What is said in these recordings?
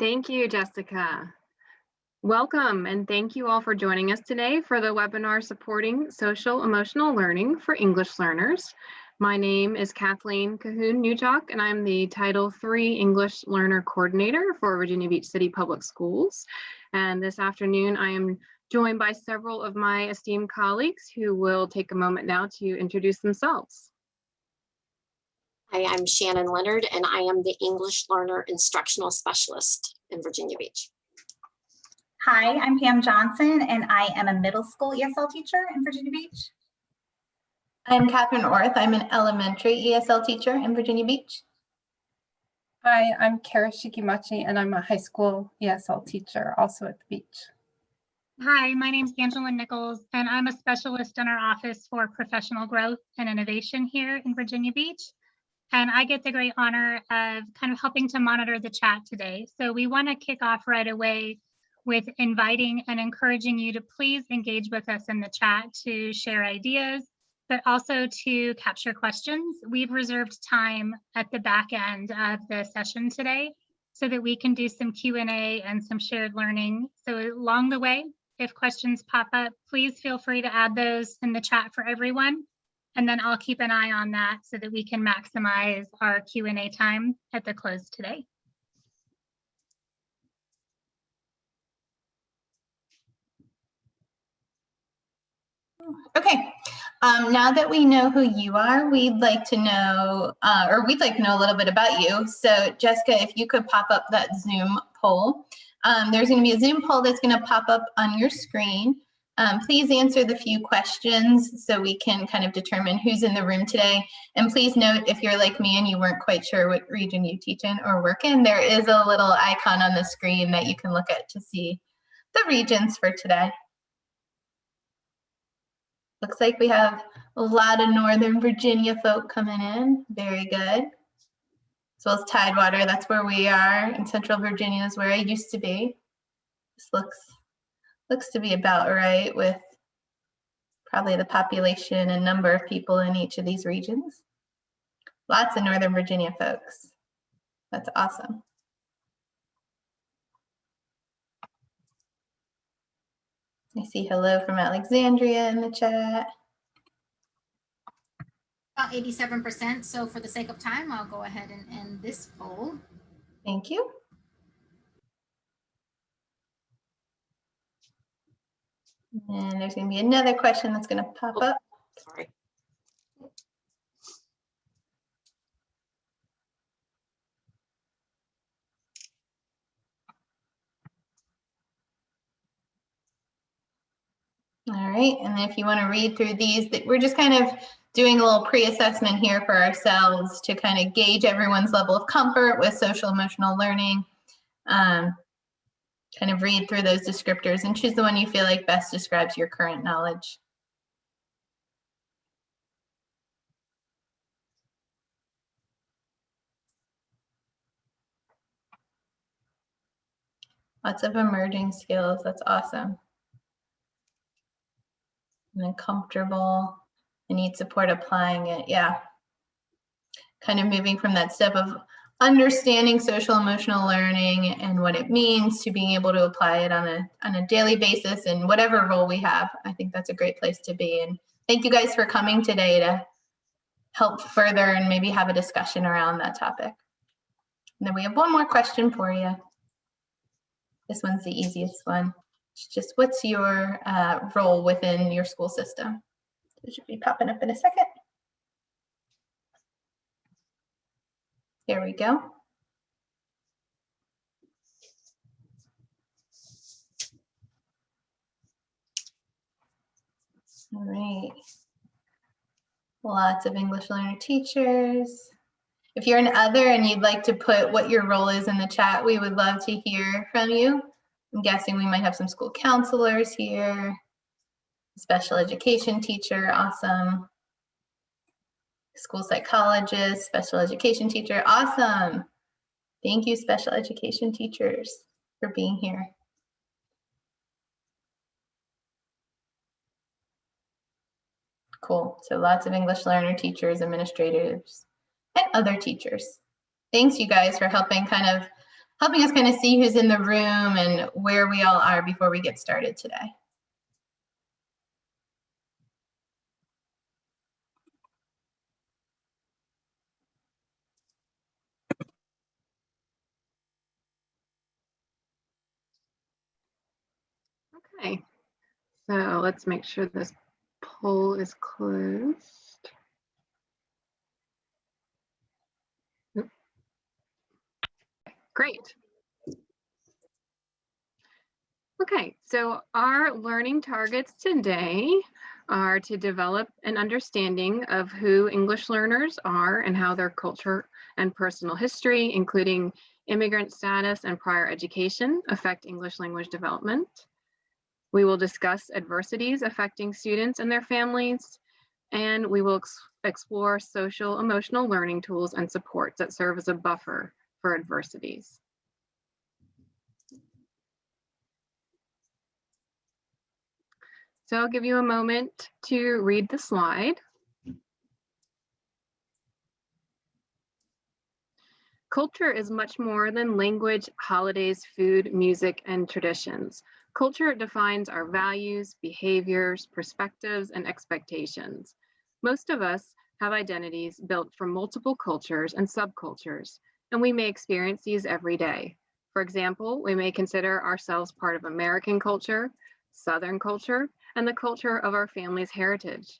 Thank you, Jessica. Welcome, and thank you all for joining us today for the webinar Supporting Social Emotional Learning for English Learners. My name is Kathleen Cahoon-Newjock, and I'm the Title III English Learner Coordinator for Virginia Beach City Public Schools. And this afternoon, I am joined by several of my esteemed colleagues who will take a moment now to introduce themselves. Hi, I'm Shannon Leonard, and I am the English Learner Instructional Specialist in Virginia Beach. Hi, I'm Pam Johnson, and I am a middle school ESL teacher in Virginia Beach. I'm Catherine Orth. I'm an elementary ESL teacher in Virginia Beach. Hi, I'm Kara Shikimachi, and I'm a high school ESL teacher, also at the beach. Hi, my name is Angela Nichols, and I'm a specialist in our Office for Professional Growth and Innovation here in Virginia Beach. And I get the great honor of kind of helping to monitor the chat today. So we want to kick off right away with inviting and encouraging you to please engage with us in the chat to share ideas, but also to capture questions. We've reserved time at the back end of the session today so that we can do some Q&A and some shared learning. So along the way, if questions pop up, please feel free to add those in the chat for everyone. And then I'll keep an eye on that so that we can maximize our Q&A time at the close today. Okay, now that we know who you are, we'd like to know, a little bit about you. So Jessica, if you could pop up that Zoom poll. There's going to be a Zoom poll that's going to pop up on your screen. Please answer the few questions so we can kind of determine who's in the room today. And please note, if you're like me and you weren't quite sure what region you teach in or work in, there is a little icon on the screen that you can look at to see the regions for today. Looks like we have a lot of Northern Virginia folk coming in. Very good. As well as Tidewater, that's where we are. And Central Virginia is where I used to be. This looks to be about right with probably the population and number of people in each of these regions. Lots of Northern Virginia folks. That's awesome. I see hello from Alexandria in the chat. About 87%. So for the sake of time, I'll go ahead and end this poll. Thank you. And there's going to be another question that's going to pop up. Sorry. All right, and if you want to read through these, we're just kind of doing a little pre-assessment here for ourselves to kind of gauge everyone's level of comfort with social emotional learning. Kind of read through those descriptors and choose the one you feel like best describes your current knowledge. Lots of emerging skills, that's awesome. And then comfortable, I need support applying it, yeah. Kind of moving from that step of understanding social emotional learning and what it means to being able to apply it on a daily basis in whatever role we have. I think that's a great place to be. And thank you guys for coming today to help further and maybe have a discussion around that topic. And then we have one more question for you. This one's the easiest one. It's just, what's your role within your school system? It should be popping up in a second. Here we go. All right. Lots of English learner teachers. If you're an other and you'd like to put what your role is in the chat, we would love to hear from you. I'm guessing we might have some school counselors here. Special education teacher, awesome. School psychologist, special education teacher, awesome. Thank you, special education teachers, for being here. Cool, so lots of English learner teachers, administrators, and other teachers. Thanks you guys for helping kind of helping us kind of see who's in the room and where we all are before we get started today. Okay, so let's make sure this poll is closed. Oop. Great. Okay, so our learning targets today are to develop an understanding of who English learners are and how their culture and personal history, including immigrant status and prior education, affect English language development. We will discuss adversities affecting students and their families, and we will explore social emotional learning tools and supports that serve as a buffer for adversities. So I'll give you a moment to read the slide. Culture is much more than language, holidays, food, music, and traditions. Culture defines our values, behaviors, perspectives, and expectations. Most of us have identities built from multiple cultures and subcultures, and we may experience these every day. For example, we may consider ourselves part of American culture, Southern culture, and the culture of our family's heritage.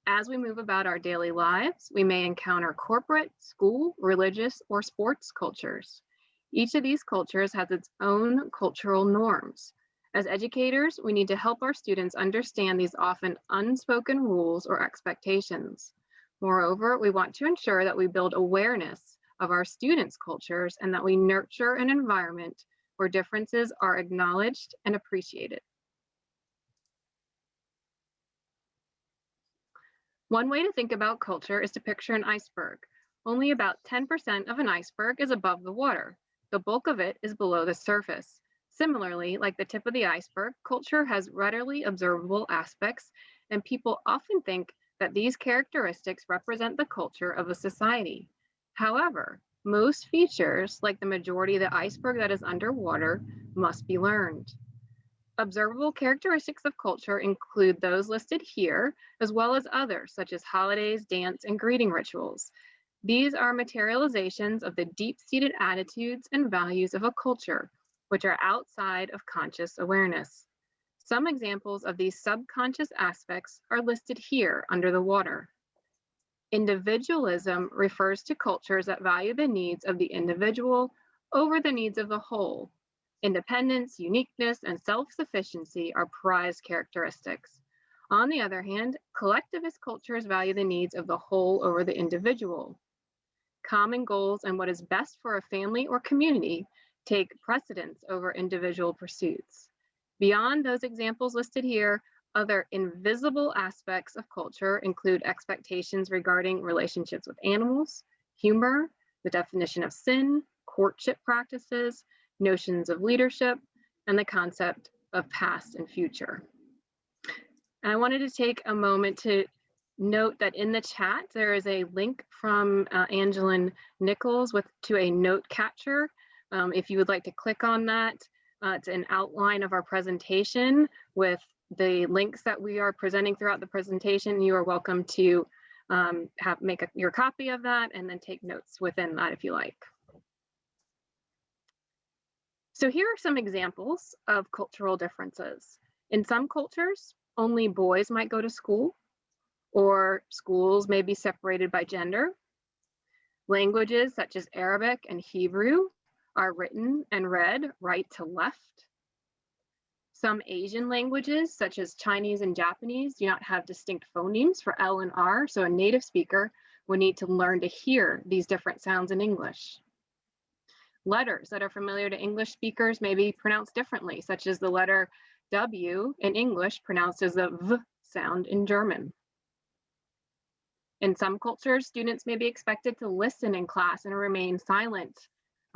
As we move about our daily lives, we may encounter corporate, school, religious, or sports cultures. Each of these cultures has its own cultural norms. As educators, we need to help our students understand these often unspoken rules or expectations. Moreover, we want to ensure that we build awareness of our students' cultures and that we nurture an environment where differences are acknowledged and appreciated. One way to think about culture is to picture an iceberg. Only about 10% of an iceberg is above the water. The bulk of it is below the surface. Similarly, like the tip of the iceberg, culture has readily observable aspects, and people often think that these characteristics represent the culture of a society. However, most features, like the majority of the iceberg that is underwater, must be learned. Observable characteristics of culture include those listed here, as well as others, such as holidays, dance, and greeting rituals. These are materializations of the deep-seated attitudes and values of a culture, which are outside of conscious awareness. Some examples of these subconscious aspects are listed here under the water. Individualism refers to cultures that value the needs of the individual over the needs of the whole. Independence, uniqueness, and self-sufficiency are prized characteristics. On the other hand, collectivist cultures value the needs of the whole over the individual. Common goals and what is best for a family or community take precedence over individual pursuits. Beyond those examples listed here, other invisible aspects of culture include expectations regarding relationships with animals, humor, the definition of sin, courtship practices, notions of leadership, and the concept of past and future. And I wanted to take a moment to note that in the chat, there is a link from Angelin Nichols to a note catcher. If you would like to click on that, it's an outline of our presentation with the links that we are presenting throughout the presentation. You are welcome to make your copy of that and then take notes within that if you like. So here are some examples of cultural differences. In some cultures, only boys might go to school, or schools may be separated by gender. Languages such as Arabic and Hebrew are written and read right to left. Some Asian languages, such as Chinese and Japanese, do not have distinct phonemes for L and R, so a native speaker would need to learn to hear these different sounds in English. Letters that are familiar to English speakers may be pronounced differently, such as the letter W in English pronounced as a V sound in German. In some cultures, students may be expected to listen in class and remain silent.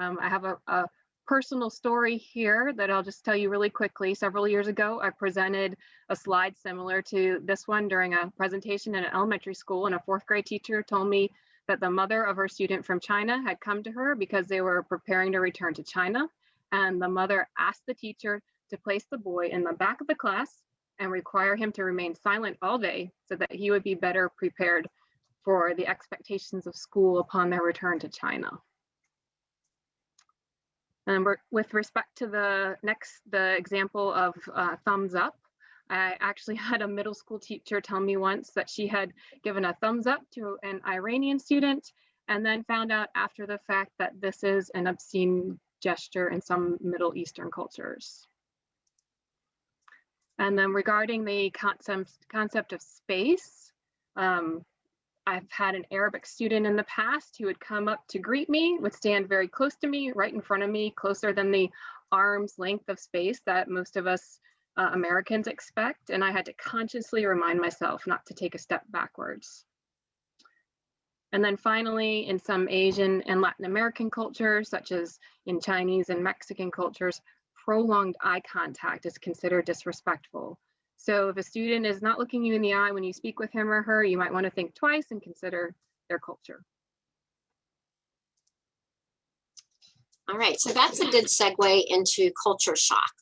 I have a personal story here that I'll just tell you really quickly. Several years ago, I presented a slide similar to this one during a presentation in an elementary school, and a fourth grade teacher told me that the mother of her student from China had come to her because they were preparing to return to China. And the mother asked the teacher to place the boy in the back of the class and require him to remain silent all day so that he would be better prepared for the expectations of school upon their return to China. And with respect to the example of thumbs up, I actually had a middle school teacher tell me once that she had given a thumbs up to an Iranian student and then found out after the fact that this is an obscene gesture in some Middle Eastern cultures. And then regarding the concept of space, I've had an Arabic student in the past who would come up to greet me, would stand very close to me, right in front of me, closer than the arm's length of space that most of us Americans expect. And I had to consciously remind myself not to take a step backwards. And then finally, in some Asian and Latin American cultures, such as in Chinese and Mexican cultures, prolonged eye contact is considered disrespectful. So if a student is not looking you in the eye when you speak with him or her, you might want to think twice and consider their culture. All right, so that's a good segue into culture shock.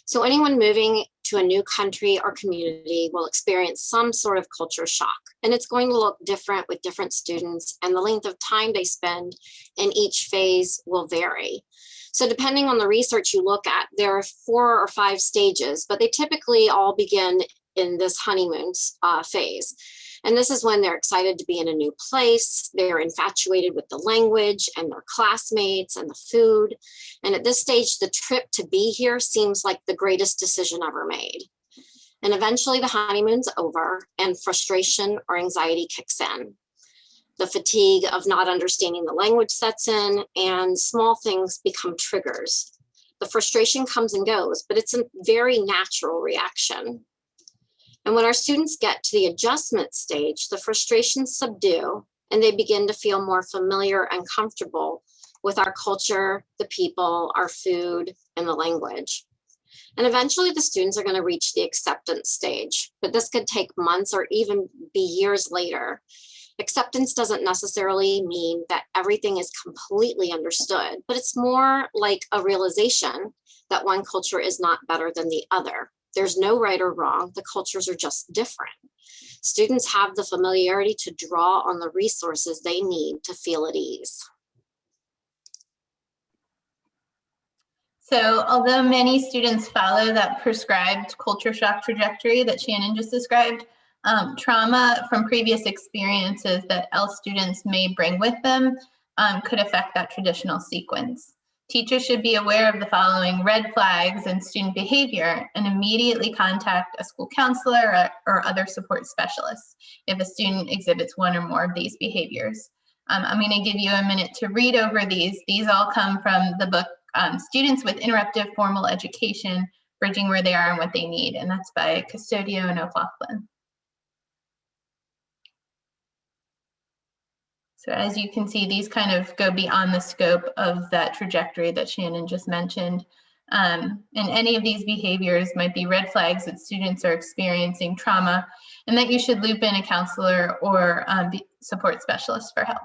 So anyone moving to a new country or community will experience some sort of culture shock, and it's going to look different with different students, and the length of time they spend in each phase will vary. So depending on the research you look at, there are 4 or 5 stages, but they typically all begin in this honeymoon phase. And this is when they're excited to be in a new place. They're infatuated with the language and their classmates and the food. And at this stage, the trip to be here seems like the greatest decision ever made. And eventually the honeymoon's over and frustration or anxiety kicks in. The fatigue of not understanding the language sets in, and small things become triggers. The frustration comes and goes, but it's a very natural reaction. And when our students get to the adjustment stage, the frustrations subdue and they begin to feel more familiar and comfortable with our culture, the people, our food, and the language. And eventually the students are going to reach the acceptance stage, but this could take months or even be years later. Acceptance doesn't necessarily mean that everything is completely understood, but it's more like a realization that one culture is not better than the other. There's no right or wrong. The cultures are just different. Students have the familiarity to draw on the resources they need to feel at ease. So although many students follow that prescribed culture shock trajectory that Shannon just described, trauma from previous experiences that ELS students may bring with them could affect that traditional sequence. Teachers should be aware of the following red flags in student behavior and immediately contact a school counselor or other support specialists if a student exhibits one or more of these behaviors. I'm going to give you a minute to read over these. These all come from the book Students with Interruptive Formal Education, Bridging Where They Are and What They Need, and that's by Custodio and O'Flaughlin. So as you can see, these kind of go beyond the scope of that trajectory that Shannon just mentioned. And any of these behaviors might be red flags that students are experiencing trauma and that you should loop in a counselor or support specialist for help.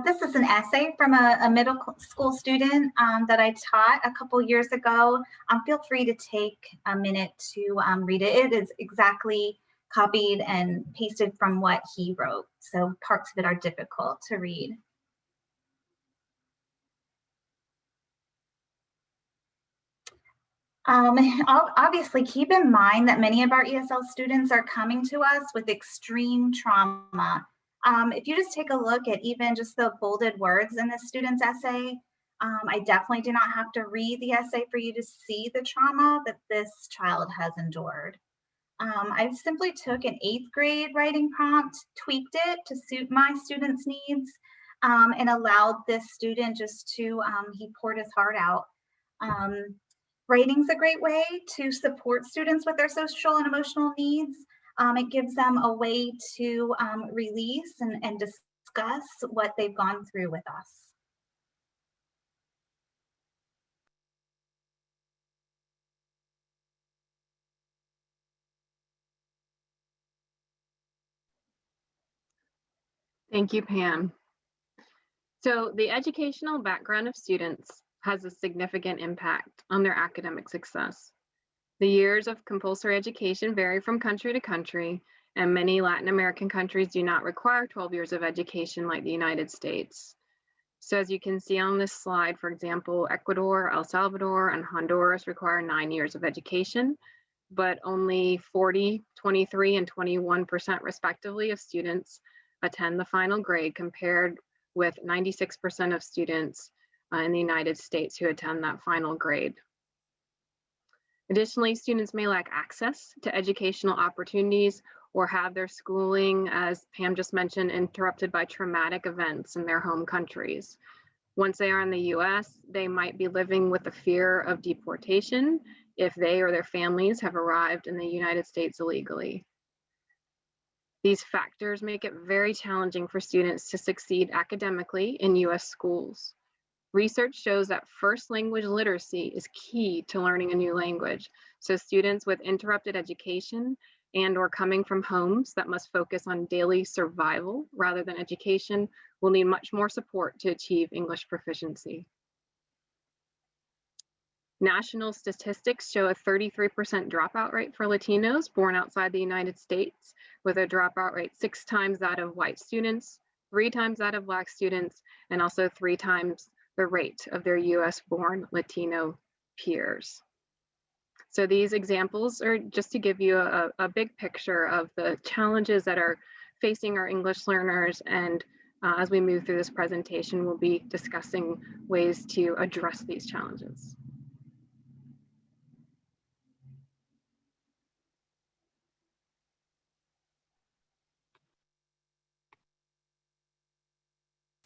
This is an essay from a middle school student that I taught a couple years ago. Feel free to take a minute to read it. It is exactly copied and pasted from what he wrote, so parts of it are difficult to read. Obviously, keep in mind that many of our ESL students are coming to us with extreme trauma. If you just take a look at even just the bolded words in this student's essay, I definitely do not have to read the essay for you to see the trauma that this child has endured. I simply took an 8th grade writing prompt, tweaked it to suit my students' needs, and allowed this student just to, he poured his heart out. Writing's a great way to support students with their social and emotional needs. It gives them a way to release and discuss what they've gone through with us. Thank you, Pam. So the educational background of students has a significant impact on their academic success. The years of compulsory education vary from country to country, and many Latin American countries do not require 12 years of education like the United States. So as you can see on this slide, for example, Ecuador, El Salvador, and Honduras require 9 years of education, but only 40, 23, and 21% respectively of students attend the final grade, compared with 96% of students in the United States who attend that final grade. Additionally, students may lack access to educational opportunities or have their schooling, as Pam just mentioned, interrupted by traumatic events in their home countries. Once they are in the US, they might be living with the fear of deportation if they or their families have arrived in the United States illegally. These factors make it very challenging for students to succeed academically in US schools. Research shows that first language literacy is key to learning a new language. So students with interrupted education and or coming from homes that must focus on daily survival rather than education will need much more support to achieve English proficiency. National statistics show a 33% dropout rate for Latinos born outside the United States, with a dropout rate 6 times that of white students, 3 times that of Black students, and also 3 times the rate of their US-born Latino peers. So these examples are just to give you a big picture of the challenges that are facing our English learners, and as we move through this presentation, we'll be discussing ways to address these challenges.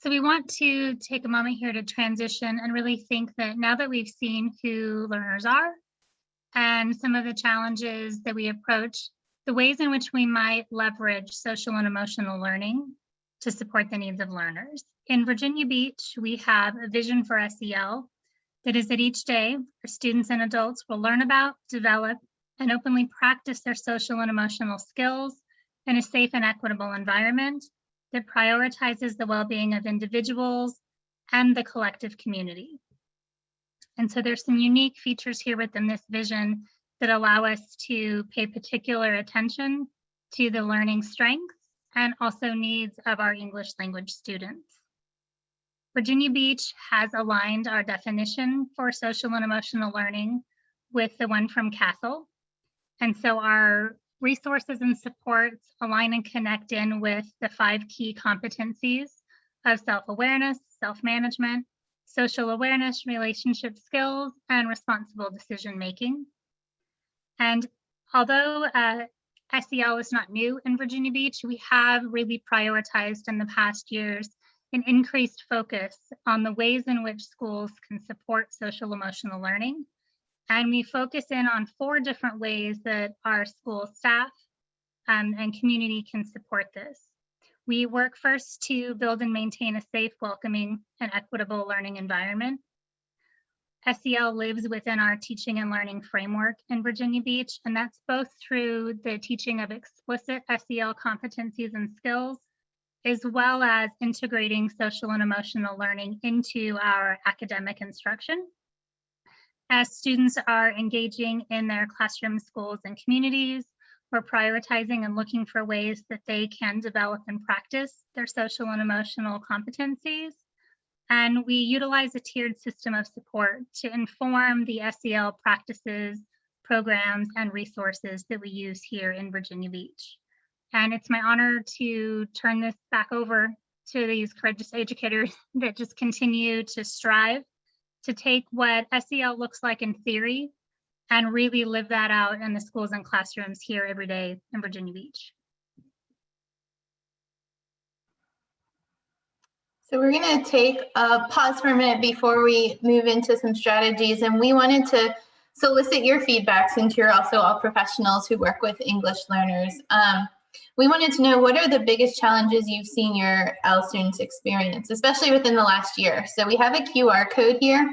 So we want to take a moment here to transition and really think that now that we've seen who learners are and some of the challenges that we approach, the ways in which we might leverage social and emotional learning to support the needs of learners. In Virginia Beach, we have a vision for SEL that is that each day our students and adults will learn about, develop, and openly practice their social and emotional skills in a safe and equitable environment that prioritizes the well-being of individuals and the collective community. And so there's some unique features here within this vision that allow us to pay particular attention to the learning strengths and also needs of our English language students. Virginia Beach has aligned our definition for social and emotional learning with the one from Castle. And so our resources and supports align and connect in with the 5 key competencies of self-awareness, self-management, social awareness, relationship skills, and responsible decision-making. And although SEL is not new in Virginia Beach, we have really prioritized in the past years an increased focus on the ways in which schools can support social emotional learning. And we focus in on 4 different ways that our school staff and community can support this. We work first to build and maintain a safe, welcoming, and equitable learning environment. SEL lives within our teaching and learning framework in Virginia Beach, and that's both through the teaching of explicit SEL competencies and skills, as well as integrating social and emotional learning into our academic instruction. As students are engaging in their classroom, schools, and communities, we're prioritizing and looking for ways that they can develop and practice their social and emotional competencies. And we utilize a tiered system of support to inform the SEL practices, programs, and resources that we use here in Virginia Beach. And it's my honor to turn this back over to these courageous educators that just continue to strive to take what SEL looks like in theory and really live that out in the schools and classrooms here every day in Virginia Beach. So we're going to take a pause for a minute before we move into some strategies, and we wanted to solicit your feedback since you're also all professionals who work with English learners. We wanted to know, what are the biggest challenges you've seen your L students experience, especially within the last year? So we have a QR code here.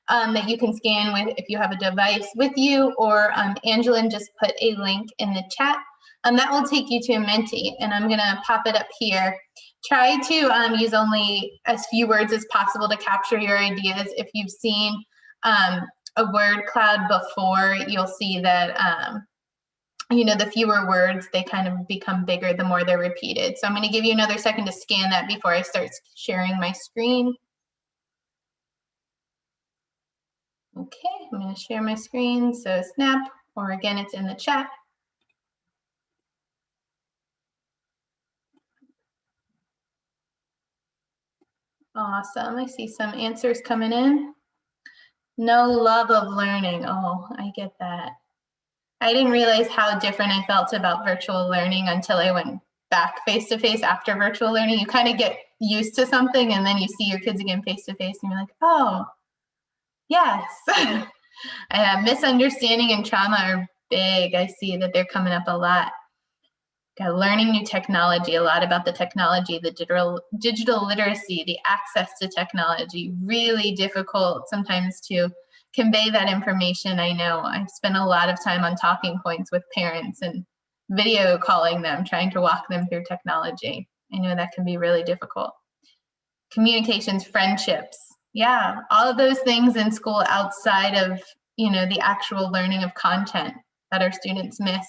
that you can scan with if you have a device with you, or Angelin just put a link in the chat. That will take you to a Menti, and I'm gonna pop it up here. Try to use only as few words as possible to capture your ideas. If you've seen a word cloud before, you'll see that you know, the fewer words, they kind of become bigger the more they're repeated. So I'm gonna give you another second to scan that before I start sharing my screen. Okay, I'm gonna share my screen. So snap, or again, it's in the chat. Awesome, I see some answers coming in. No love of learning. Oh, I get that. I didn't realize how different I felt about virtual learning until I went back face-to-face after virtual learning. You kind of get used to something, and then you see your kids again face-to-face, and you're like, oh, yes. Misunderstanding and trauma are big. I see that they're coming up a lot. Learning new technology, a lot about the technology, the digital literacy, the access to technology, really difficult sometimes to convey that information. I know I've spent a lot of time on talking points with parents and video calling them, trying to walk them through technology. I know that can be really difficult. Communications, friendships, yeah, all of those things in school outside of, you know, the actual learning of content that our students miss.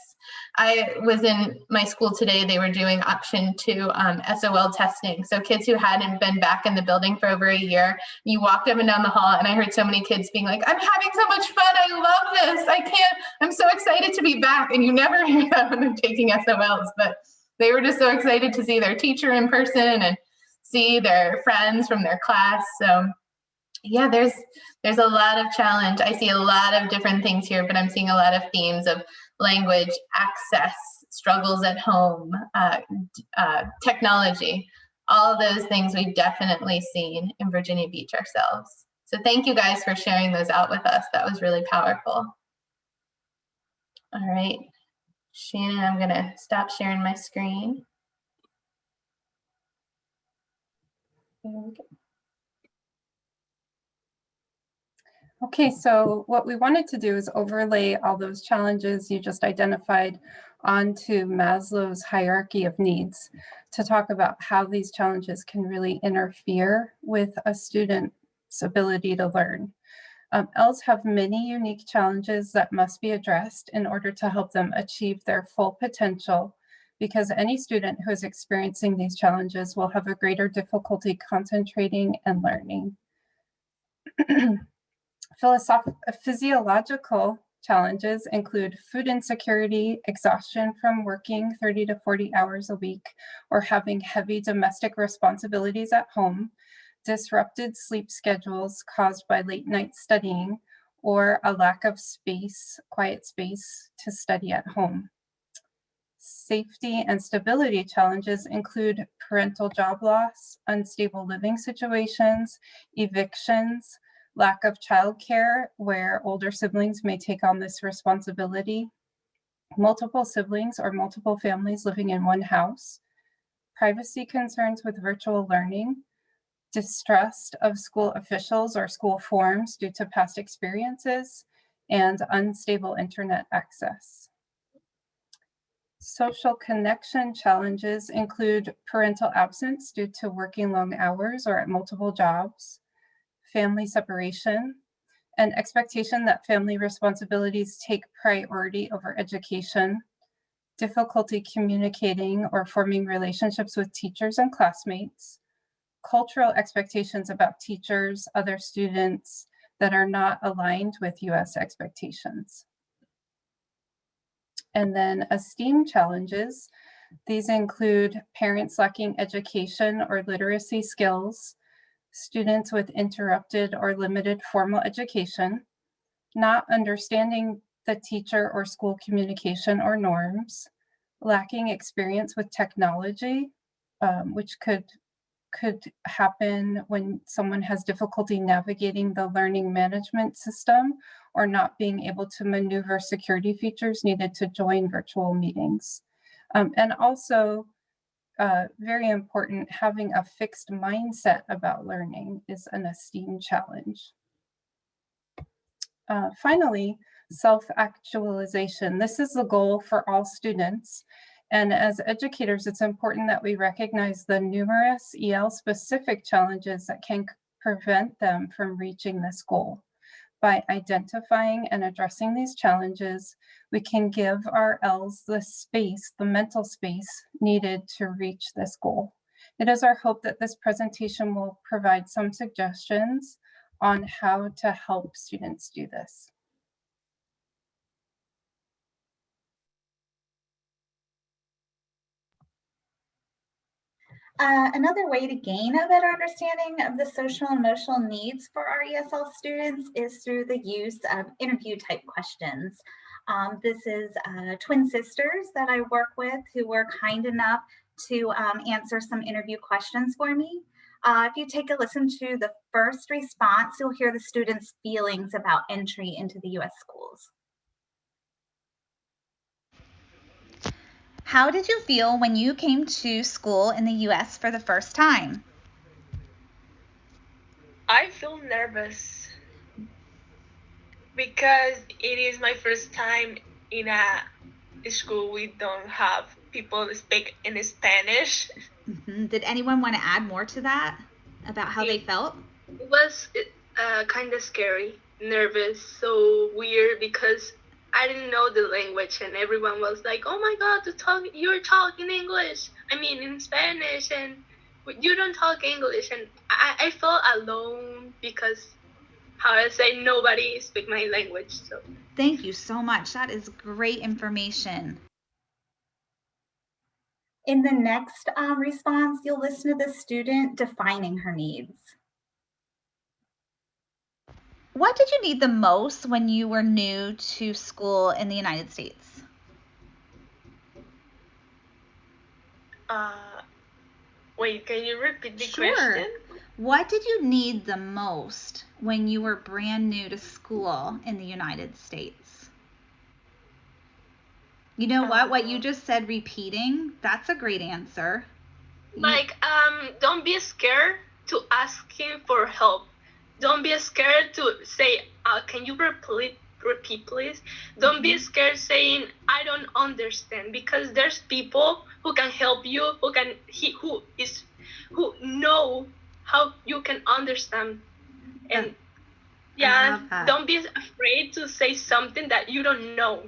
I was in my school today, they were doing option 2 SOL testing. So kids who hadn't been back in the building for over a year, you walked up and down the hall, and I heard so many kids being like, I'm having so much fun, I love this, I'm so excited to be back. And you never hear that when they're taking SOLs, but they were just so excited to see their teacher in person and see their friends from their class. So yeah, there's a lot of challenge. I see a lot of different things here, but I'm seeing a lot of themes of language, access, struggles at home, technology, all of those things we've definitely seen in Virginia Beach ourselves. So thank you guys for sharing those out with us. That was really powerful. All right, Shannon, I'm gonna stop sharing my screen. There we go. Okay, so what we wanted to do is overlay all those challenges you just identified onto Maslow's hierarchy of needs to talk about how these challenges can really interfere with a student's ability to learn. ELs have many unique challenges that must be addressed in order to help them achieve their full potential, because any student who is experiencing these challenges will have a greater difficulty concentrating and learning. Physiological challenges include food insecurity, exhaustion from working 30 to 40 hours a week, or having heavy domestic responsibilities at home, disrupted sleep schedules caused by late night studying, or a lack of space, quiet space to study at home. Safety and stability challenges include parental job loss, unstable living situations, evictions, lack of childcare where older siblings may take on this responsibility, multiple siblings or multiple families living in one house, privacy concerns with virtual learning, distrust of school officials or school forms due to past experiences, and unstable internet access. Social connection challenges include parental absence due to working long hours or at multiple jobs, family separation, and expectation that family responsibilities take priority over education, difficulty communicating or forming relationships with teachers and classmates, cultural expectations about teachers, other students that are not aligned with US expectations. And then esteem challenges. These include parents lacking education or literacy skills, students with interrupted or limited formal education, not understanding the teacher or school communication or norms, lacking experience with technology, which could happen when someone has difficulty navigating the learning management system or not being able to maneuver security features needed to join virtual meetings. And also, very important, having a fixed mindset about learning is an esteem challenge. Finally, self-actualization. This is the goal for all students. And as educators, it's important that we recognize the numerous EL-specific challenges that can prevent them from reaching this goal. By identifying and addressing these challenges, we can give our ELs the space, the mental space needed to reach this goal. It is our hope that this presentation will provide some suggestions on how to help students do this. Another way to gain a better understanding of the social and emotional needs for our ESL students is through the use of interview type questions. This is twin sisters that I work with who were kind enough to answer some interview questions for me. If you take a listen to the first response, you'll hear the students' feelings about entry into the US schools. How did you feel when you came to school in the US for the first time? I feel nervous because it is my first time in a school we don't have people speak in Spanish. Did anyone want to add more to that about how they felt? It was kind of scary, nervous, so weird because I didn't know the language and everyone was like, oh my God, you're talking English. I mean, in Spanish, and you don't talk English. And I felt alone because, how I say, nobody speak my language. So thank you so much. That is great information. In the next response, you'll listen to the student defining her needs. What did you need the most when you were new to school in the United States? Wait, can you repeat the question? What did you need the most when you were brand new to school in the United States? You know what you just said, repeating, that's a great answer. Like, don't be scared to ask him for help. Don't be scared to say, can you repeat please? Don't be scared saying, I don't understand, because there's people who can help you, who know how you can understand. And don't be afraid to say something that you don't know.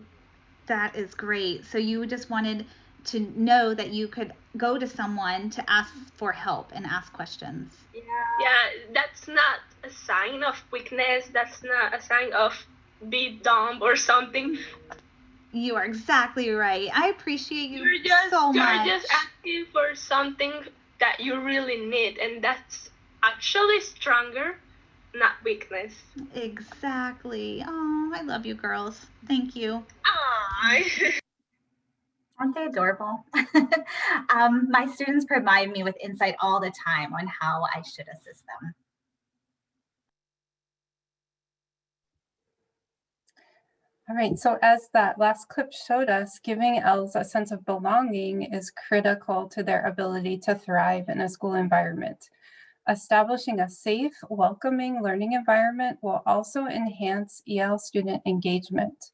That is great. So you just wanted to know that you could go to someone to ask for help and ask questions. Yeah, that's not a sign of weakness. That's not a sign of be dumb or something. You are exactly right. I appreciate you so much. You're just asking for something that you really need, and that's actually stronger, not weakness. Exactly. Oh, I love you girls. Thank you. Aww. Aren't they adorable? My students provide me with insight all the time on how I should assist them. All right, so as that last clip showed us, giving ELs a sense of belonging is critical to their ability to thrive in a school environment. Establishing a safe, welcoming learning environment will also enhance EL student engagement.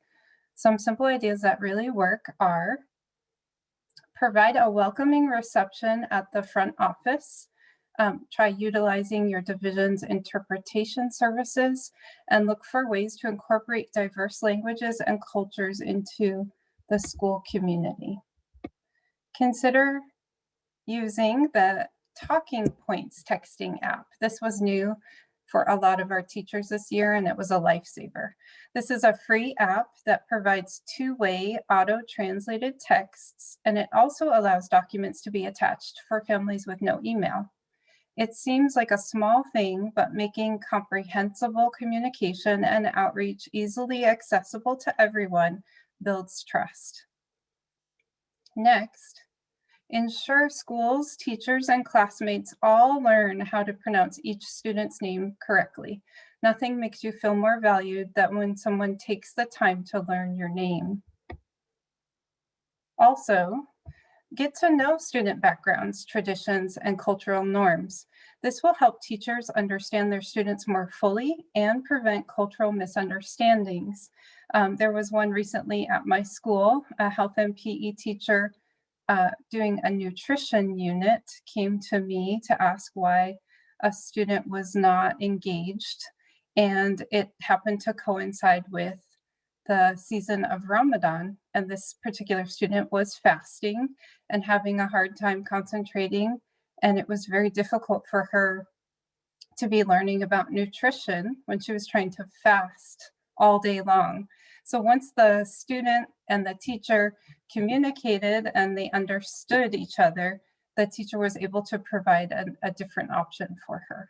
Some simple ideas that really work are: provide a welcoming reception at the front office. Try utilizing your division's interpretation services and look for ways to incorporate diverse languages and cultures into the school community. Consider using the Talking Points texting app. This was new for a lot of our teachers this year, and it was a lifesaver. This is a free app that provides two-way auto-translated texts, and it also allows documents to be attached for families with no email. It seems like a small thing, but making comprehensible communication and outreach easily accessible to everyone builds trust. Next, ensure schools, teachers, and classmates all learn how to pronounce each student's name correctly. Nothing makes you feel more valued than when someone takes the time to learn your name. Also, get to know student backgrounds, traditions, and cultural norms. This will help teachers understand their students more fully and prevent cultural misunderstandings. There was one recently at my school, a health and PE teacher doing a nutrition unit came to me to ask why a student was not engaged. And it happened to coincide with the season of Ramadan. And this particular student was fasting and having a hard time concentrating. And it was very difficult for her to be learning about nutrition when she was trying to fast all day long. So once the student and the teacher communicated and they understood each other, the teacher was able to provide a different option for her.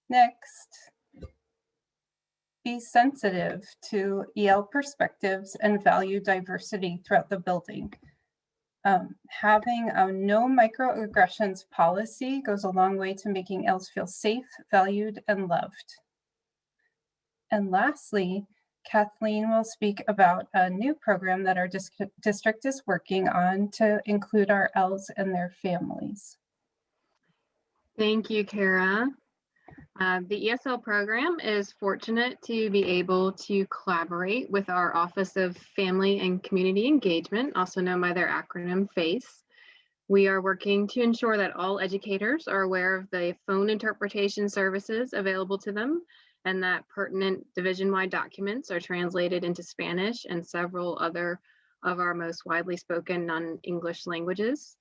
Next, be sensitive to EL perspectives and value diversity throughout the building. Having a no microaggressions policy goes a long way to making ELs feel safe, valued, and loved. And lastly, Kathleen will speak about a new program that our district is working on to include our ELs and their families. Thank you, Kara. The ESL program is fortunate to be able to collaborate with our Office of Family and Community Engagement, also known by their acronym FACE. We are working to ensure that all educators are aware of the phone interpretation services available to them and that pertinent division-wide documents are translated into Spanish and several other of our most widely spoken non-English languages.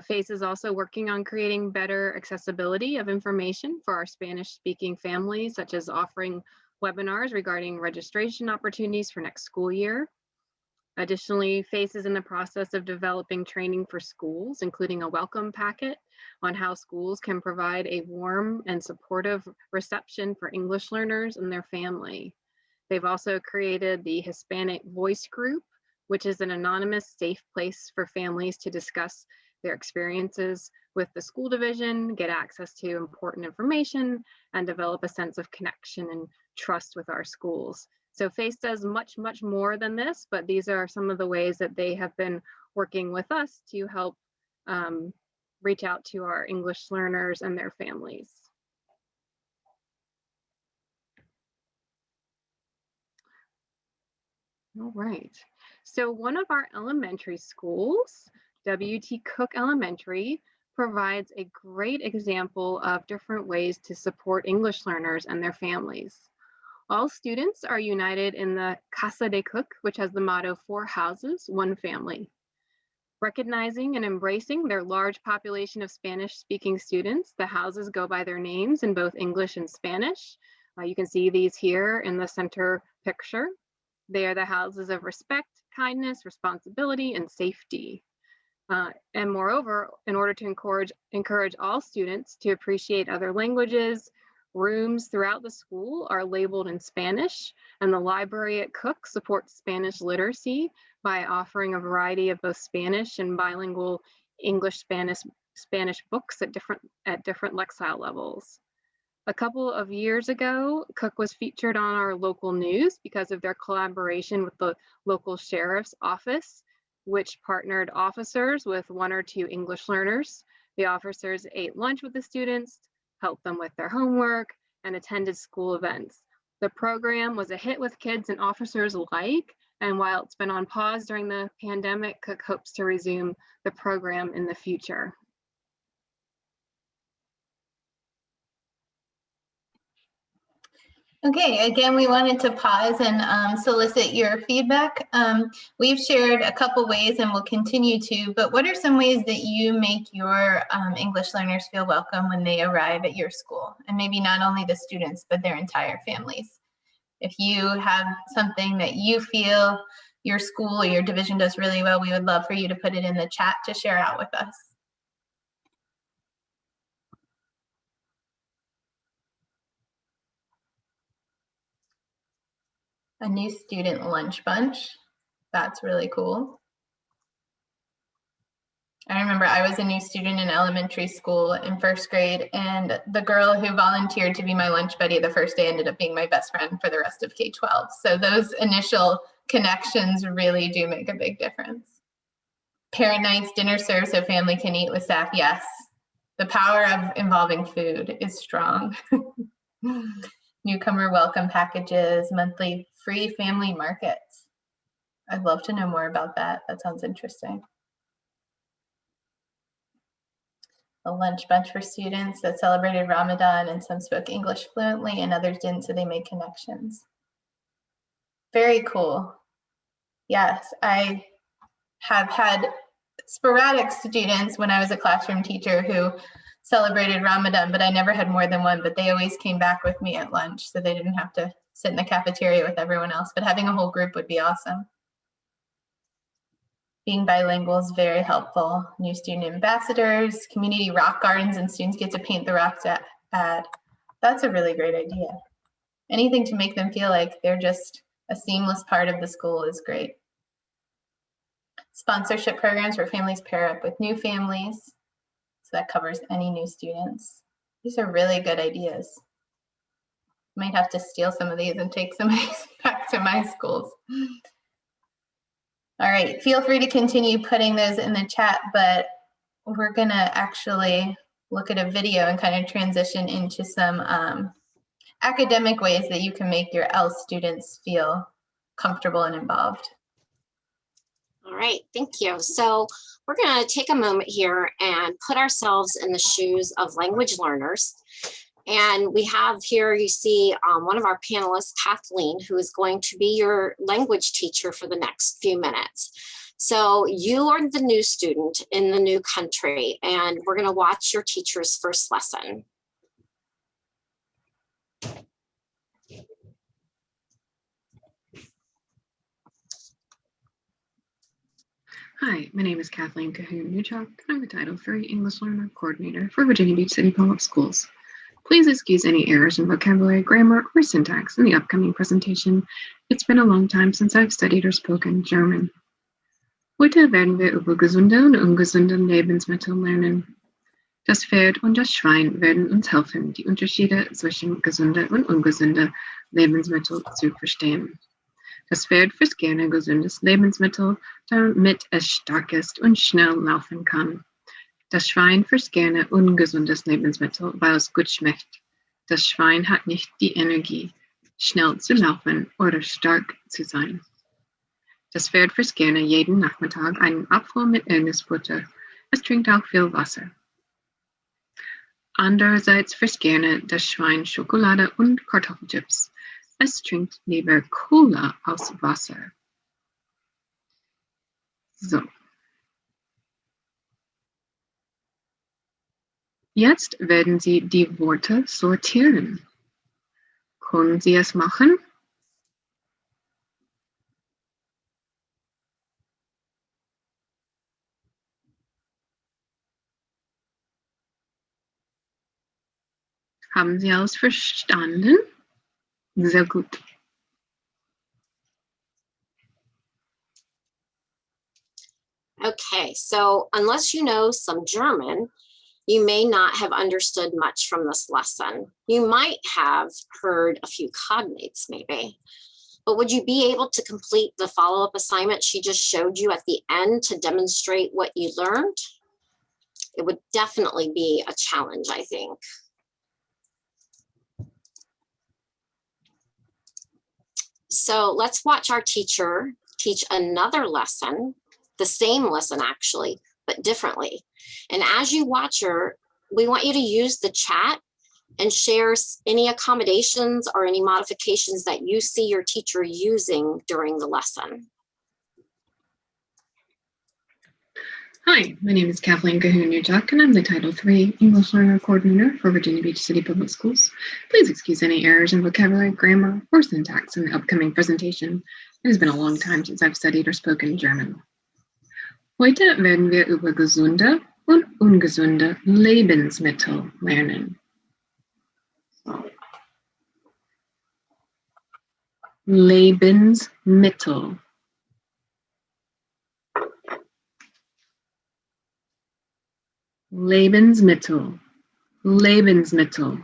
FACE is also working on creating better accessibility of information for our Spanish-speaking families, such as offering webinars regarding registration opportunities for next school year. Additionally, FACE is in the process of developing training for schools, including a welcome packet on how schools can provide a warm and supportive reception for English learners and their family. They've also created the Hispanic Voice Group, which is an anonymous, safe place for families to discuss their experiences with the school division, get access to important information, and develop a sense of connection and trust with our schools. So FACE does much, much more than this, but these are some of the ways that they have been working with us to help reach out to our English learners and their families. All right, so one of our elementary schools, W.T. Cooke Elementary, provides a great example of different ways to support English learners and their families. All students are united in the Casa de Cooke, which has the motto, 4 houses, 1 family. Recognizing and embracing their large population of Spanish-speaking students, the houses go by their names in both English and Spanish. You can see these here in the center picture. They are the houses of respect, kindness, responsibility, and safety. And moreover, in order to encourage all students to appreciate other languages, rooms throughout the school are labeled in Spanish, and the library at Cooke supports Spanish literacy by offering a variety of both Spanish and bilingual English-Spanish books at different Lexile levels. A couple of years ago, Cooke was featured on our local news because of their collaboration with the local sheriff's office, which partnered officers with 1 or 2 English learners. The officers ate lunch with the students, helped them with their homework, and attended school events. The program was a hit with kids and officers alike, and while it's been on pause during the pandemic, Cooke hopes to resume the program in the future. Okay, again, we wanted to pause and solicit your feedback. We've shared a couple ways and we'll continue to, but what are some ways that you make your English learners feel welcome when they arrive at your school? And maybe not only the students, but their entire families. If you have something that you feel your school or your division does really well, we would love for you to put it in the chat to share out with us. A new student lunch bunch. That's really cool. I remember I was a new student in elementary school in 1st grade, and the girl who volunteered to be my lunch buddy the first day ended up being my best friend for the rest of K-12. So those initial connections really do make a big difference. Parent nights, dinner served so family can eat with staff, yes. The power of involving food is strong. Newcomer welcome packages, monthly free family markets. I'd love to know more about that. That sounds interesting. A lunch bunch for students that celebrated Ramadan, and some spoke English fluently and others didn't, so they made connections. Very cool. Yes, I have had sporadic students when I was a classroom teacher who celebrated Ramadan, but I never had more than one, but they always came back with me at lunch, so they didn't have to sit in the cafeteria with everyone else, but having a whole group would be awesome. Being bilingual is very helpful. New student ambassadors, community rock gardens, and students get to paint the rocks at. That's a really great idea. Anything to make them feel like they're just a seamless part of the school is great. Sponsorship programs where families pair up with new families. So that covers any new students. These are really good ideas. Might have to steal some of these and take some of these back to my schools. All right, feel free to continue putting those in the chat, but we're gonna actually look at a video and kind of transition into some academic ways that you can make your ELS students feel comfortable and involved. All right, thank you. So we're going to take a moment here and put ourselves in the shoes of language learners. And we have here, you see one of our panelists, Kathleen, who is going to be your language teacher for the next few minutes. So you are the new student in the new country, and we're going to watch your teacher's first lesson. Hi, my name is Kathleen Cahoon-Newchuk, and I'm the Title III English Learner Coordinator for Virginia Beach City Public Schools. Please excuse any errors in vocabulary, grammar, or syntax in the upcoming presentation. It's been a long time since I've studied or spoken German. Heute werden wir über gesunde und ungesunde Lebensmittel lernen. Das Pferd und das Schwein werden uns helfen, die Unterschiede zwischen gesunde und ungesunde Lebensmittel zu verstehen. Das Pferd frisst gerne gesundes Lebensmittel, damit es stark ist und schnell laufen kann. Das Schwein frisst gerne ungesundes Lebensmittel, weil es gut schmeckt. Das Schwein hat nicht die Energie, schnell zu laufen oder stark zu sein. Das Pferd frisst gerne jeden Nachmittag einen Apfel mit Erdnussbutter. Es trinkt auch viel Wasser. Andererseits frisst gerne das Schwein Schokolade und Kartoffelchips. Es trinkt lieber Cola als Wasser. So. Jetzt werden Sie die Worte sortieren. Können Sie es machen? Haben Sie alles verstanden? Sehr gut. Okay, so unless you know some German, you may not have understood much from this lesson. You might have heard a few cognates maybe, but would you be able to complete the follow-up assignment she just showed you at the end to demonstrate what you learned? It would definitely be a challenge, I think. So let's watch our teacher teach another lesson, the same lesson actually, but differently. And as you watch her, we want you to use the chat and share any accommodations or any modifications that you see your teacher using during the lesson. Hi, my name is Kathleen Cahoon-Newchuk, and I'm the Title III English Learner Coordinator for Virginia Beach City Public Schools. Please excuse any errors in vocabulary, grammar, or syntax in the upcoming presentation. It has been a long time since I've studied or spoken German. Heute werden wir über gesunde und ungesunde Lebensmittel lernen. Lebensmittel. Lebensmittel. Lebensmittel.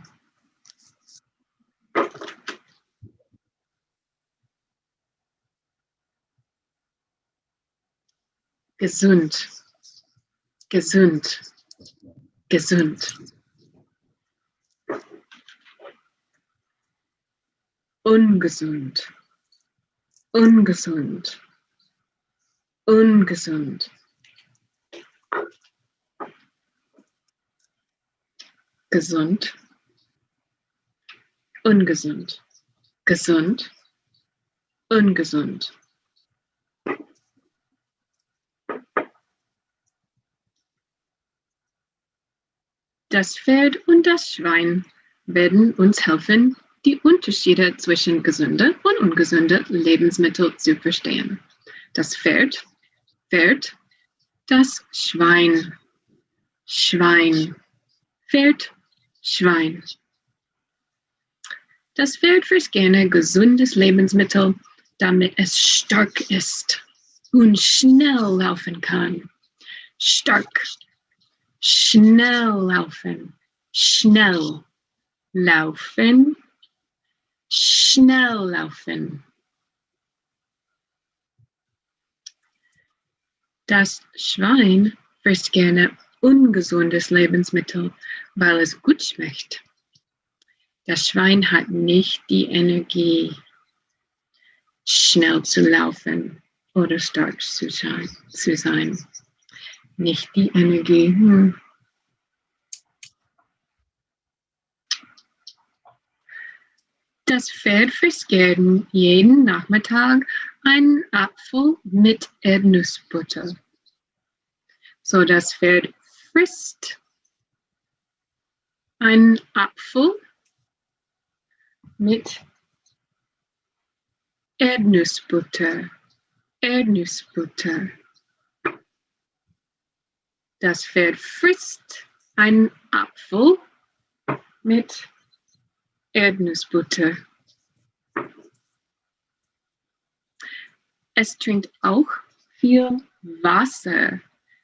Gesund. Gesund. gesund, ungesund, ungesund, ungesund, gesund, ungesund, gesund, ungesund. Das Pferd und das Schwein werden uns helfen, die Unterschiede zwischen gesunden und ungesunden Lebensmitteln zu verstehen. Das Pferd, Pferd, das Schwein, Schwein, Pferd, Schwein. Das Pferd frisst gerne gesundes Lebensmittel, damit es stark ist und schnell laufen kann. Stark, schnell laufen, schnell laufen, schnell laufen. Das Schwein frisst gerne ungesundes Lebensmittel, weil es gut schmeckt. Das Schwein hat nicht die Energie, schnell zu laufen oder stark zu sein. Nicht die Energie. Das Pferd frisst gern jeden Nachmittag einen Apfel mit Erdnussbutter. So, das Pferd frisst einen Apfel mit Erdnussbutter. Erdnussbutter. Das Pferd frisst einen Apfel mit Erdnussbutter. Es trinkt auch viel Wasser.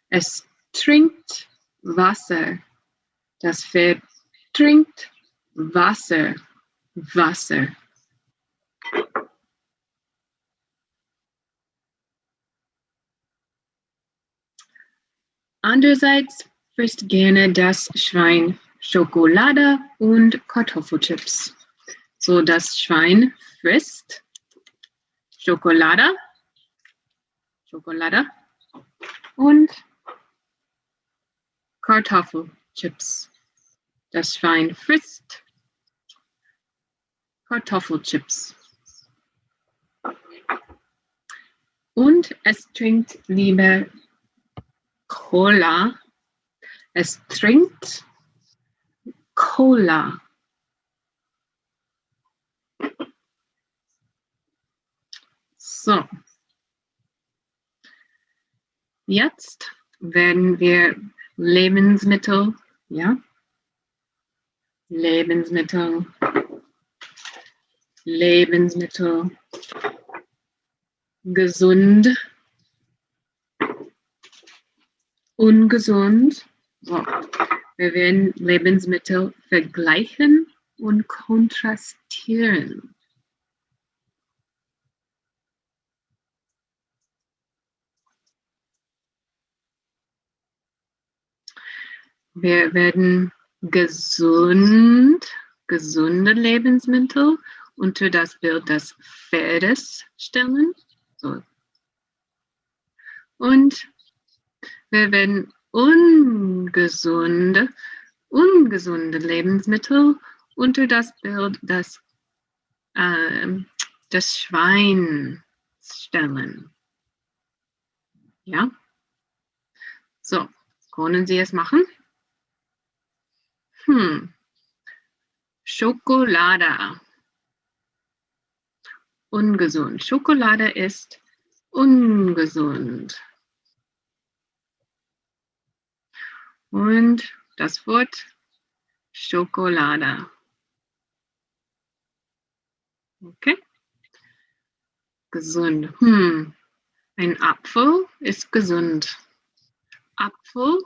Es trinkt Wasser. Das Pferd trinkt Wasser. Wasser. Andererseits frisst gerne das Schwein Schokolade und Kartoffelchips. So, das Schwein frisst Schokolade und Kartoffelchips. Das Schwein frisst Kartoffelchips. Und es trinkt lieber Cola. Es trinkt Cola. So. Jetzt werden wir Lebensmittel, ja? Lebensmittel, gesund, ungesund. So. Wir werden Lebensmittel vergleichen und kontrastieren. Wir werden gesunde Lebensmittel unter das Bild des Pferdes stellen. So. Und wir werden ungesunde Lebensmittel unter das Bild des Schweins stellen. Ja? So, können Sie es machen? Schokolade. Ungesund. Schokolade ist ungesund. Und das Wort Schokolade. Okay. Gesund. Ein Apfel ist gesund. Apfel.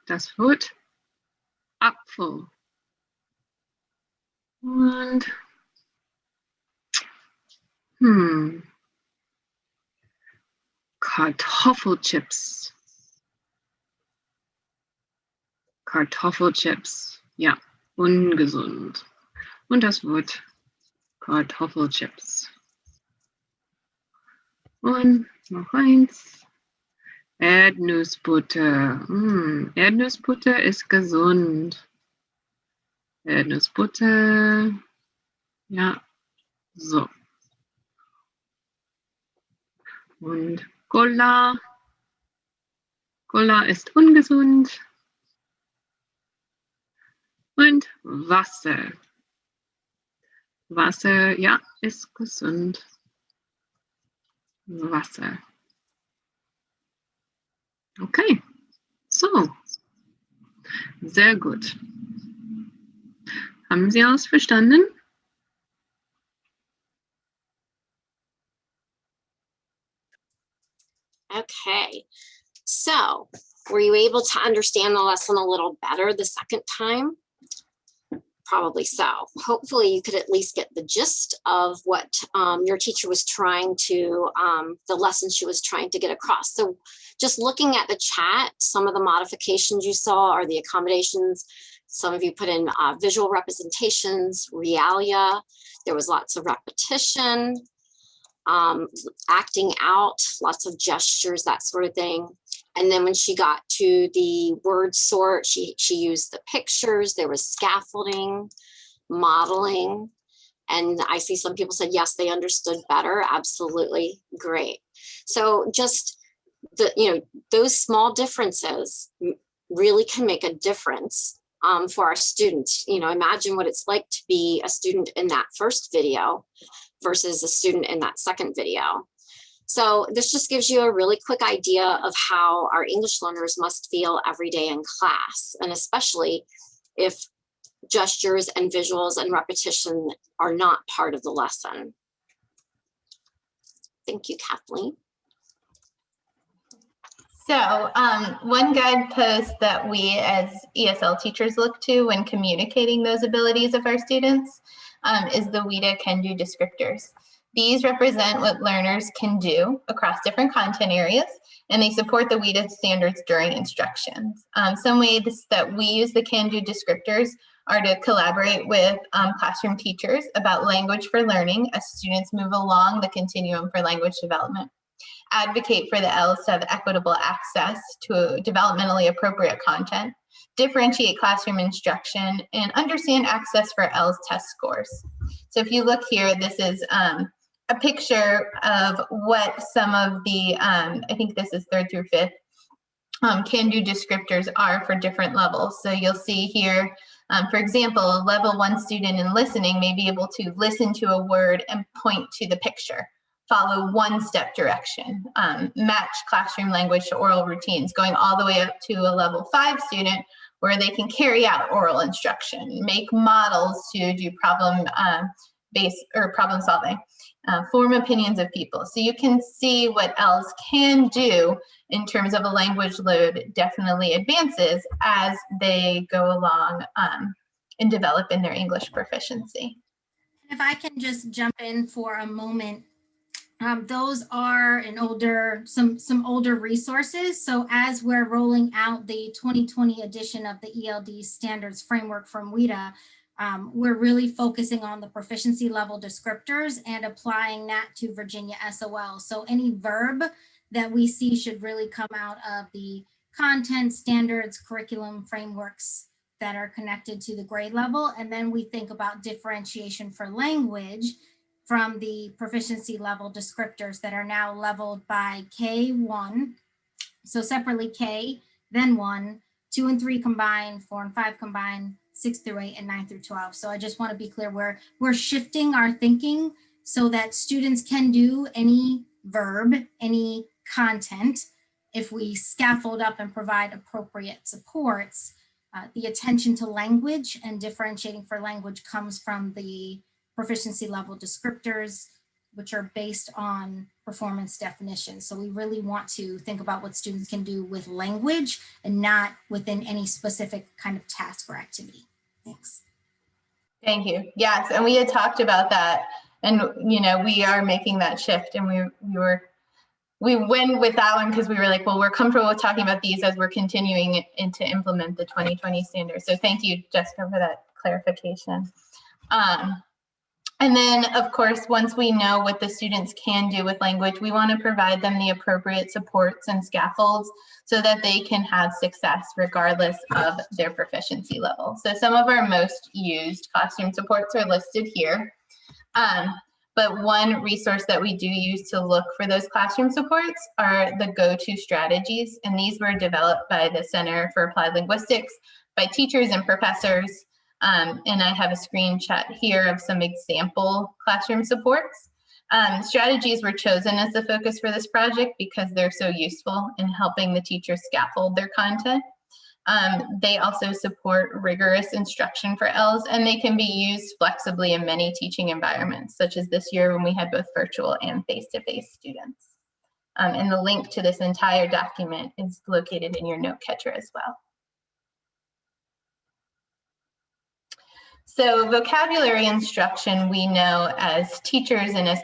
Das Wort Apfel. Und Kartoffelchips. Kartoffelchips. Ja, ungesund. Und das Wort Kartoffelchips. Und noch eins. Erdnussbutter. Erdnussbutter ist gesund. Erdnussbutter. Ja, so. Und Cola. Cola ist ungesund. Und Wasser. Wasser, ja, ist gesund. Wasser. Okay, so. Sehr gut. Haben Sie alles verstanden? Okay, so were you able to understand the lesson a little better the second time? Probably so. Hopefully you could at least get the gist of what your teacher was trying to, the lesson she was trying to get across. So just looking at the chat, some of the modifications you saw are the accommodations. Some of you put in visual representations, realia. There was lots of repetition, acting out, lots of gestures, that sort of thing. And then when she got to the word sort, she used the pictures. There was scaffolding, modeling. And I see some people said, yes, they understood better. Absolutely great. So just those small differences really can make a difference for our students. Imagine what it's like to be a student in that first video versus a student in that second video. So this just gives you a really quick idea of how our English learners must feel every day in class, and especially if gestures and visuals and repetition are not part of the lesson. Thank you, Kathleen. So one guidepost that we as ESL teachers look to when communicating those abilities of our students is the WIDA can-do descriptors. These represent what learners can do across different content areas, and they support the WIDA standards during instructions. Some ways that we use the can-do descriptors are to collaborate with classroom teachers about language for learning as students move along the continuum for language development. Advocate for the Ls to have equitable access to developmentally appropriate content, differentiate classroom instruction, and understand access for Ls test scores. So if you look here, this is a picture of what some of the, I think this is 3rd through 5th, can-do descriptors are for different levels. So you'll see here, for example, a level 1 student in listening may be able to listen to a word and point to the picture, follow one-step direction, match classroom language to oral routines, going all the way up to a level 5 student where they can carry out oral instruction, make models to do problem-based or problem solving, form opinions of people. So you can see what Ls can do in terms of a language load definitely advances as they go along and develop in their English proficiency. If I can just jump in for a moment, those are some older resources. So as we're rolling out the 2020 edition of the ELD standards framework from WIDA, we're really focusing on the proficiency level descriptors and applying that to Virginia SOL. So any verb that we see should really come out of the content standards, curriculum frameworks that are connected to the grade level. And then we think about differentiation for language from the proficiency level descriptors that are now leveled by K1. So separately K, then 1, 2 and 3 combined, 4 and 5 combined, 6 through 8, and 9 through 12. So I just want to be clear, we're shifting our thinking so that students can do any verb, any content, if we scaffold up and provide appropriate supports. The attention to language and differentiating for language comes from the proficiency level descriptors, which are based on performance definitions. So we really want to think about what students can do with language and not within any specific kind of task or activity. Thanks. Thank you. Yes, and we had talked about that, and we are making that shift, and we we went with that one because we were like, well, we're comfortable with talking about these as we're continuing to implement the 2020 standards. So thank you, Jessica, for that clarification. And then, of course, once we know what the students can do with language, we want to provide them the appropriate supports and scaffolds so that they can have success regardless of their proficiency level. So some of our most used classroom supports are listed here. But one resource that we do use to look for those classroom supports are the go-to strategies. And these were developed by the Center for Applied Linguistics, by teachers and professors. And I have a screenshot here of some example classroom supports. Strategies were chosen as the focus for this project because they're so useful in helping the teachers scaffold their content. They also support rigorous instruction for ELs, and they can be used flexibly in many teaching environments, such as this year when we had both virtual and face-to-face students. And the link to this entire document is located in your note catcher as well. So vocabulary instruction, we know as teachers and as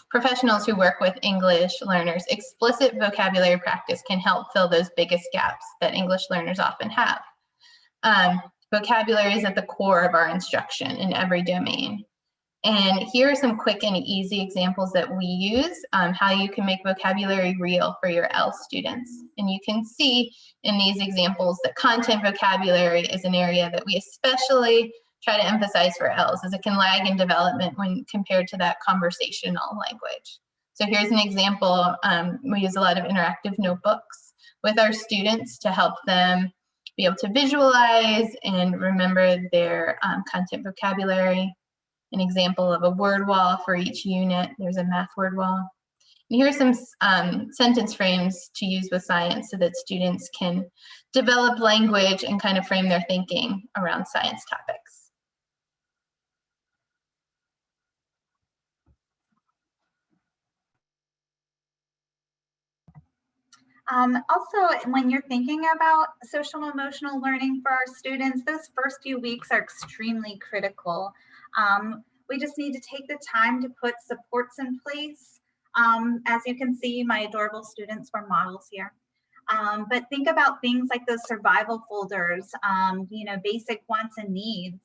professionals who work with English learners, explicit vocabulary practice can help fill those biggest gaps that English learners often have. Vocabulary is at the core of our instruction in every domain. And here are some quick and easy examples that we use, how you can make vocabulary real for your EL students. And you can see in these examples that content vocabulary is an area that we especially try to emphasize for ELs, as it can lag in development when compared to that conversational language. So here's an example. We use a lot of interactive notebooks with our students to help them be able to visualize and remember their content vocabulary. An example of a word wall for each unit. There's a math word wall. And here are some sentence frames to use with science so that students can develop language and kind of frame their thinking around science topics. Also, when you're thinking about social and emotional learning for our students, those first few weeks are extremely critical. We just need to take the time to put supports in place. As you can see, my adorable students were models here. But think about things like those survival folders, you know, basic wants and needs,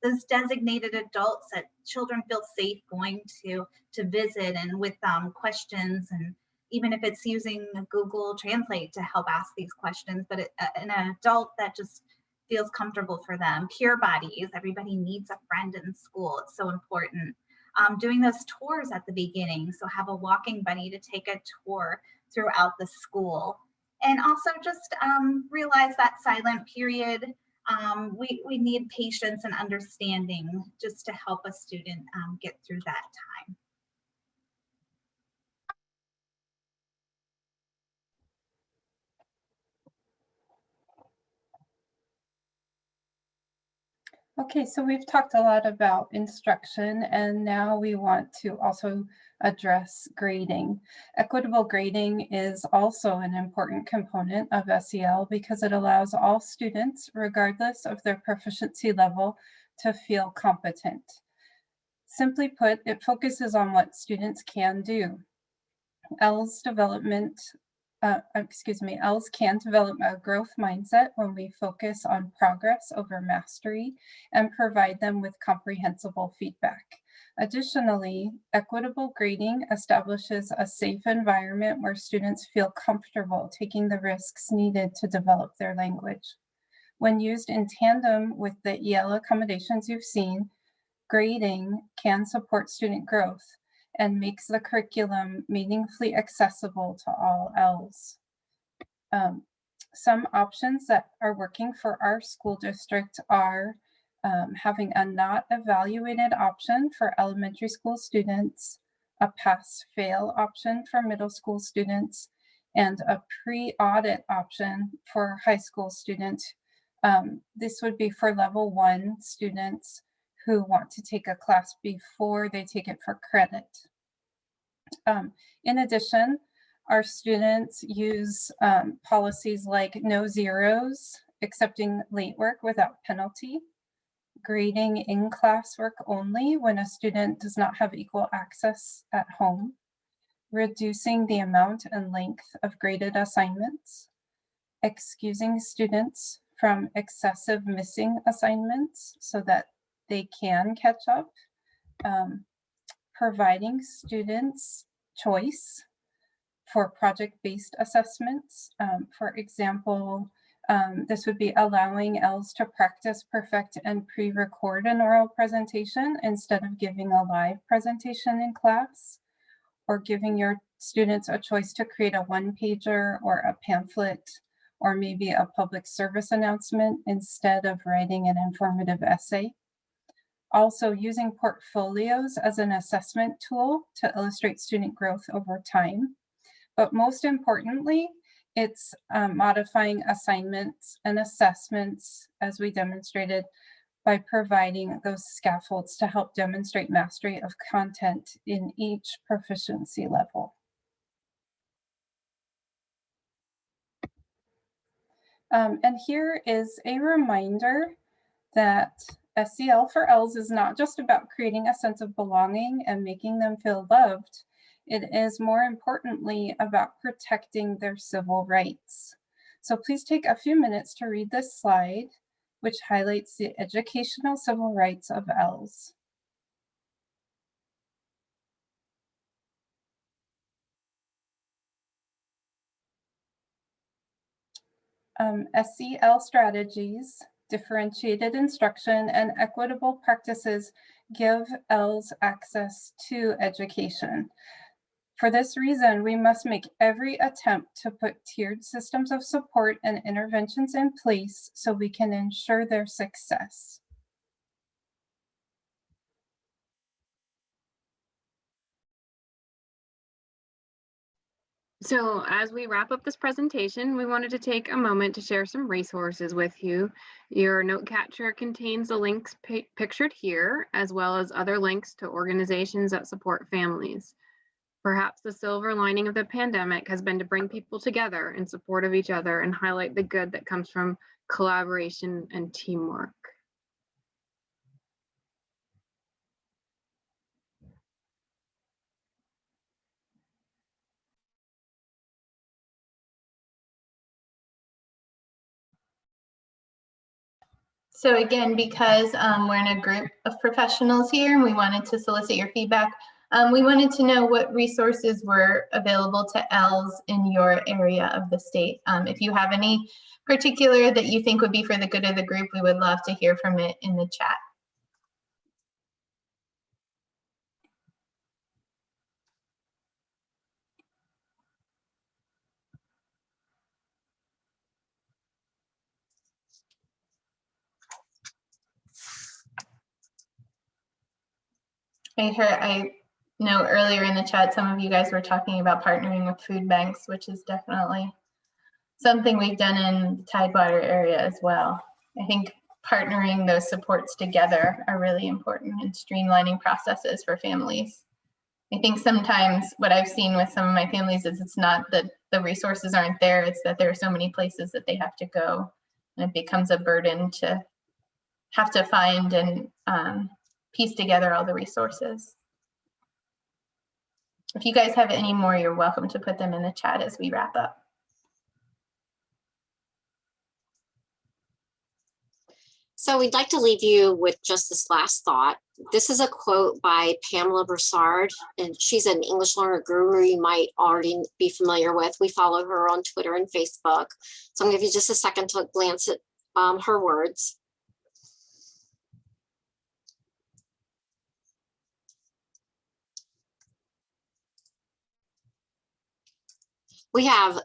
those designated adults that children feel safe going to visit and with questions, and even if it's using Google Translate to help ask these questions, but an adult that just feels comfortable for them. Peer bodies, everybody needs a friend in school. It's so important. Doing those tours at the beginning. So have a walking buddy to take a tour throughout the school. And also just realize that silent period, we need patience and understanding just to help a student get through that time. Okay, so we've talked a lot about instruction, and now we want to also address grading. Equitable grading is also an important component of SEL because it allows all students, regardless of their proficiency level, to feel competent. Simply put, it focuses on what students can do. ELs can develop a growth mindset when we focus on progress over mastery and provide them with comprehensible feedback. Additionally, equitable grading establishes a safe environment where students feel comfortable taking the risks needed to develop their language. When used in tandem with the EL accommodations you've seen, grading can support student growth and makes the curriculum meaningfully accessible to all ELs. Some options that are working for our school district are having a not evaluated option for elementary school students, a pass-fail option for middle school students, and a pre-audit option for high school students. This would be for level 1 students who want to take a class before they take it for credit. In addition, our students use policies like no zeros, accepting late work without penalty, grading in-class work only when a student does not have equal access at home, reducing the amount and length of graded assignments, excusing students from excessive missing assignments so that they can catch up, providing students choice for project-based assessments. For example, this would be allowing ELs to practice, perfect, and pre-record an oral presentation instead of giving a live presentation in class, or giving your students a choice to create a one-pager or a pamphlet, or maybe a public service announcement instead of writing an informative essay. Also using portfolios as an assessment tool to illustrate student growth over time. But most importantly, it's modifying assignments and assessments, as we demonstrated, by providing those scaffolds to help demonstrate mastery of content in each proficiency level. And here is a reminder that SEL for ELs is not just about creating a sense of belonging and making them feel loved. It is more importantly about protecting their civil rights. So please take a few minutes to read this slide, which highlights the educational civil rights of ELs. SEL strategies, differentiated instruction, and equitable practices give ELs access to education. For this reason, we must make every attempt to put tiered systems of support and interventions in place so we can ensure their success. So as we wrap up this presentation, we wanted to take a moment to share some resources with you. Your note catcher contains the links pictured here, as well as other links to organizations that support families. Perhaps the silver lining of the pandemic has been to bring people together in support of each other and highlight the good that comes from collaboration and teamwork. So again, because we're in a group of professionals here and we wanted to solicit your feedback, we wanted to know what resources were available to ELs in your area of the state. If you have any particular that you think would be for the good of the group, we would love to hear from it in the chat. I know earlier in the chat, some of you guys were talking about partnering with food banks, which is definitely something we've done in the Tidewater area as well. I think partnering those supports together are really important in streamlining processes for families. I think sometimes what I've seen with some of my families is it's not that the resources aren't there, it's that there are so many places that they have to go, and it becomes a burden to have to find and piece together all the resources. If you guys have any more, you're welcome to put them in the chat as we wrap up. So we'd like to leave you with just this last thought. This is a quote by Pamela Broussard, and she's an English learner guru you might already be familiar with. We follow her on Twitter and Facebook. So I'm gonna give you just a second to glance at her words. We have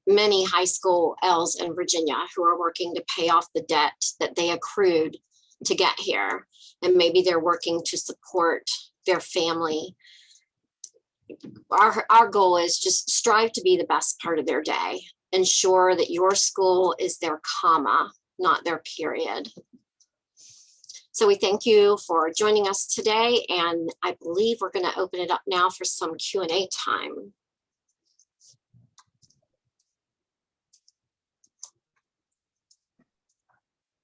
many high school ELs in Virginia who are working to pay off the debt that they accrued to get here. And maybe they're working to support their family. Our goal is just strive to be the best part of their day. Ensure that your school is their comma, not their period. So we thank you for joining us today. And I believe we're going to open it up now for some Q&A time.